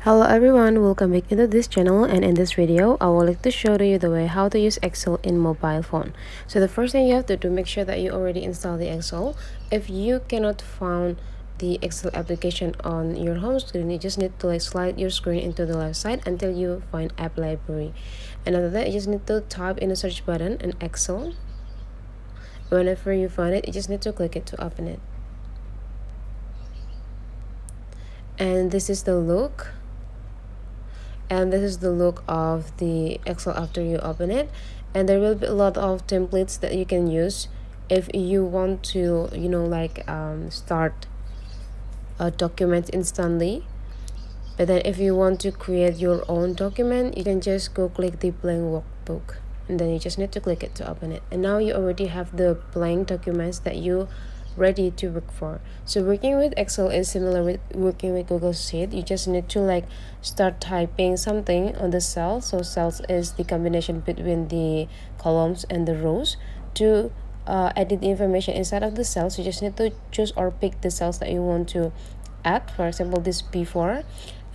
Hello everyone, welcome back into this channel, and in this video I would like to show you the way how to use Excel in mobile phone. So the first thing you have to do, make sure that you already install the Excel. If you cannot find the Excel application on your home screen, you just need to slide your screen into the left side until you find app library, and after that you just need to type in the search button and Excel. Whenever you find it, you just need to click it to open it. And this is the look of the Excel after you open it. And there will be a lot of templates that you can use if you want to start a document instantly. But then if you want to create your own document, you can just go click the blank workbook, and then you just need to click it to open it. And now you already have the blank documents that you ready to work for. So working with Excel is similar with working with Google Sheet. You just need to start typing something on the cell. So cells is the combination between the columns and the rows. To edit the information inside of the cells, you just need to choose or pick the cells that you want to add. For example, this B4,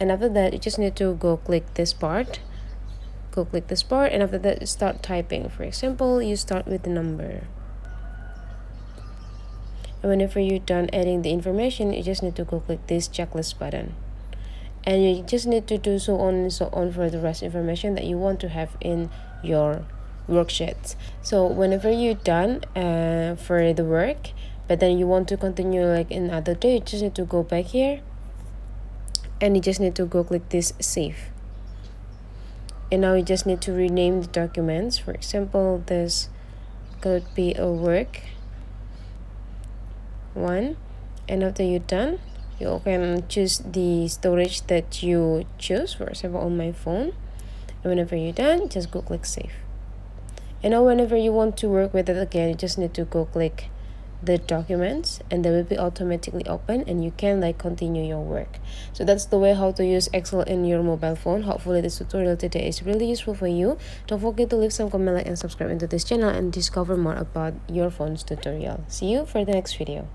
and after that you just need to go click this part, and after that start typing. For example, you start with the number. And whenever you're done adding the information, you just need to go click this checklist button, and you just need to do so on and so on for the rest information that you want to have in your worksheets. So whenever you're done for the work, but then you want to continue in another day, you just need to go back here, and you just need to go click this save. And now you just need to rename the documents. For example, this could be a work 1, and after you're done, you can choose the storage that you choose. For example, on my phone. And whenever you're done, just go click save. And now whenever you want to work with it again, you just need to go click the documents, and they will be automatically open, and you can continue your work. So that's the way how to use Excel in your mobile phone. Hopefully this tutorial today is really useful for you. Don't forget to leave some comment, like, and subscribe into this channel and discover more about your phone's tutorial. See you for the next video.